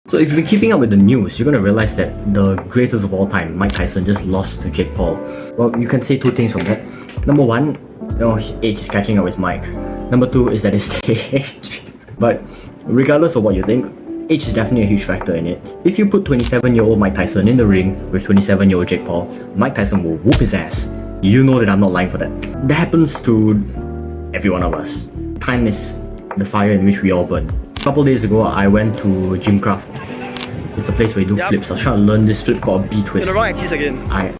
So if you've been keeping up with the news, you're gonna realize that the greatest of all time, Mike Tyson, just lost to Jake Paul. Well, you can say two things from that. Number one, age is catching up with Mike. Number two is that his stage. But regardless of what you think, age is definitely a huge factor in it. If you put 27-year-old Mike Tyson in the ring with 27-year-old Jake Paul, Mike Tyson will whoop his ass. You know that I'm not lying for that. That happens to every one of us. Time is the fire in which we all burn. A couple days ago, I went to Gymcraft. It's a place where you do flips. I was trying to learn this flip called a B-twist. You're the wrong axis again. I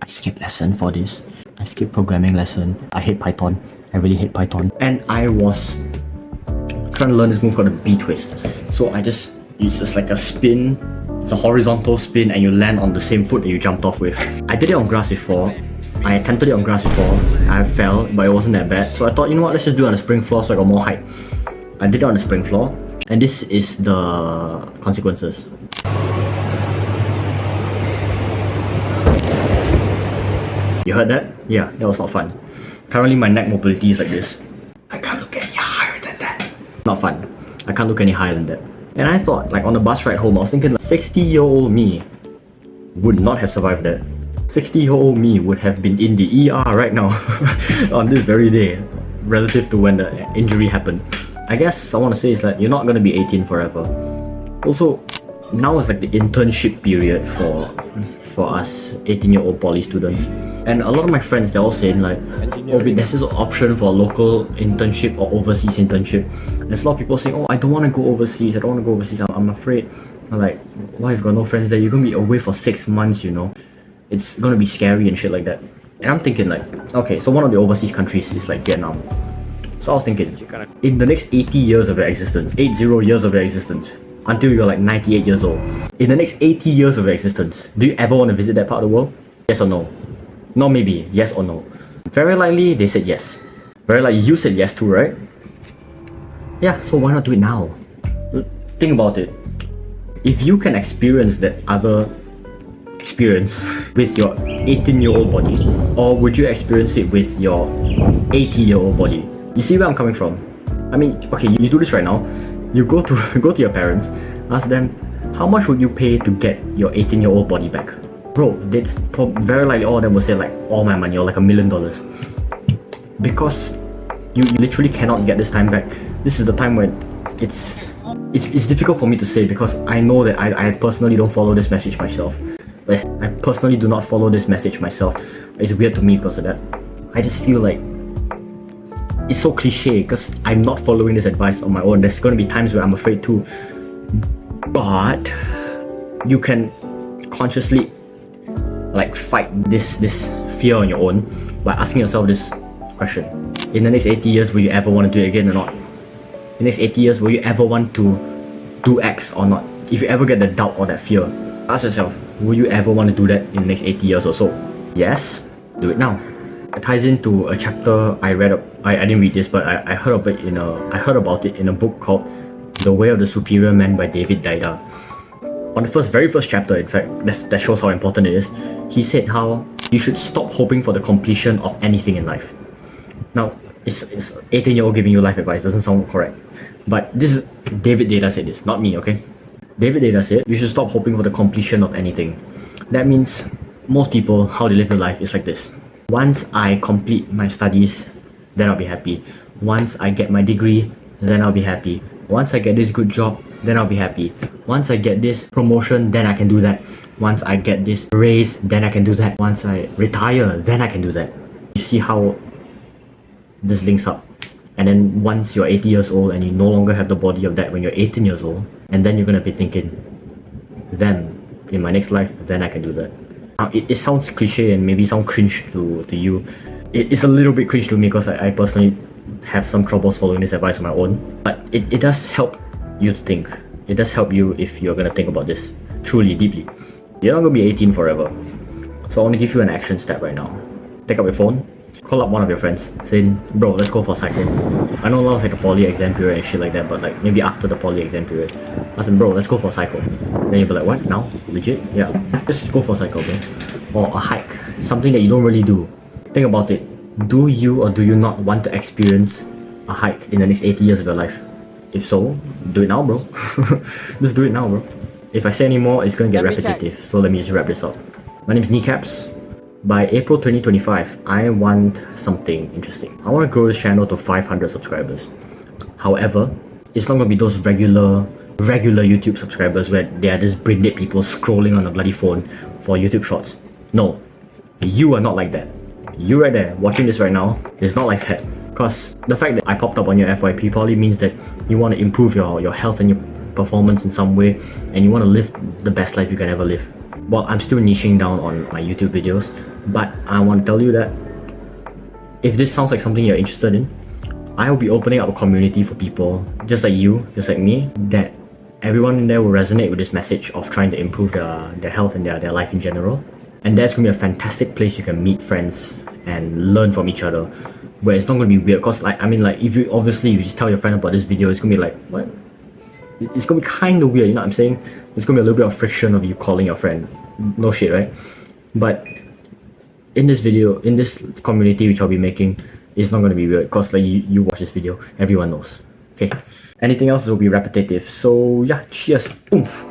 skipped lesson for this. I skipped programming lesson. I hate Python. I really hate Python. And I was trying to learn this move called a B-twist. So it's just like a spin. It's a horizontal spin and you land on the same foot that you jumped off with. I did it on grass before. I attempted it on grass before. I fell, but it wasn't that bad. So I thought, you know what, let's just do it on the spring floor so I got more height. I did it on the spring floor. And this is the consequences. You heard that? Yeah, that was not fun. Currently my neck mobility is like this. I can't look any higher than that. Not fun. I can't look any higher than that. And I thought, like on the bus ride home, I was thinking like, 60-year-old me would not have survived that. 60-year-old me would have been in the ER right now on this very day, relative to when the injury happened. I guess I want to say is that you're not going to be 18 forever. Also, now is like the internship period for us 18-year-old poly students. And a lot of my friends, they're all saying like, oh, there's this option for a local internship or overseas internship. There's a lot of people saying, oh, I don't want to go overseas, I'm afraid. I'm like, why, you've got no friends there? You're going to be away for 6 months, you know. It's going to be scary and shit like that. And I'm thinking like, okay, so one of the overseas countries is like Vietnam. So I was thinking, in the next 80 years of your existence, 80 years of your existence, until you're like 98 years old, in the next 80 years of your existence, do you ever want to visit that part of the world? Yes or no? Not maybe, yes or no. Very likely they said yes. Very likely you said yes too, right? Yeah, so why not do it now? Think about it. If you can experience that other experience with your 18-year-old body, or would you experience it with your 80-year-old body? You see where I'm coming from? I mean, okay, you do this right now. You go to your parents, ask them, how much would you pay to get your 18-year-old body back? Bro, that's very likely all of them will say like all my money or like $1 million. Because you literally cannot get this time back. This is the time when it's difficult for me to say because I know that I personally don't follow this message myself. I personally do not follow this message myself. It's weird to me because of that. I just feel like it's so cliche because I'm not following this advice on my own. There's going to be times where I'm afraid too. But you can consciously like fight this fear on your own by asking yourself this question. In the next 80 years, will you ever want to do it again or not? In the next 80 years, will you ever want to do X or not? If you ever get the doubt or that fear, ask yourself, will you ever want to do that in the next 80 years or so? Yes, do it now. It ties into a chapter I read. I didn't read this, but I heard of it I heard about it in a book called The Way of the Superior Man by David Dida. On the very first chapter, in fact, that shows how important it is. He said how you should stop hoping for the completion of anything in life. Now, it's 18-year-old giving you life advice, doesn't sound correct. But this is David Dida said this, not me, okay? David Dida said you should stop hoping for the completion of anything. That means most people, how they live their life is like this. Once I complete my studies, then I'll be happy. Once I get my degree, then I'll be happy. Once I get this good job, then I'll be happy. Once I get this promotion, then I can do that. Once I get this raise, then I can do that. Once I retire, then I can do that. You see how this links up. And then once you're 80 years old and you no longer have the body of that when you're 18 years old, and then you're gonna be thinking, then in my next life, then I can do that. Now, it sounds cliche and maybe sound cringe to you. It's a little bit cringe to me because I personally have some troubles following this advice on my own. But it does help you to think. It does help you if you're gonna think about this truly, deeply. You're not gonna be 18 forever. So I want to give you an action step right now. Take up your phone, call up one of your friends, saying, bro, let's go for a cycle. I know now it's like a poly exam period and shit like that, but like maybe after the poly exam period. I said, bro, let's go for a cycle. Then you'll be like, what? Now? Legit? Yeah. Just go for a cycle, bro. Or a hike. Something that you don't really do. Think about it. Do you or do you not want to experience a hike in the next 80 years of your life? If so, do it now, bro. Just do it now, bro. If I say any more, it's gonna get Let me check. repetitive. So let me just wrap this up. My name is Kneecaps. By April 2025, I want something interesting. I want to grow this channel to 500 subscribers. However, it's not gonna be those regular YouTube subscribers where they are just brain dead people scrolling on a bloody phone for YouTube shorts. No, you are not like that. You right there watching this right now is not like that. Because the fact that I popped up on your FYP probably means that you want to improve your health and your performance in some way, and you want to live the best life you can ever live. Well, I'm still niching down on my YouTube videos, but I want to tell you that if this sounds like something you're interested in, I will be opening up a community for people just like you, just like me, that everyone in there will resonate with this message of trying to improve their health and their life in general. And that's going to be a fantastic place you can meet friends and learn from each other, where it's not going to be weird. Because if you just tell your friend about this video, it's going to be like, what? It's going to be kind of weird, you know what I'm saying? There's going to be a little bit of friction of you calling your friend. No shit, right? But in this video, in this community which I'll be making, it's not going to be weird, because like you watch this video, everyone knows. Okay, anything else will be repetitive. So yeah, cheers. Oomph.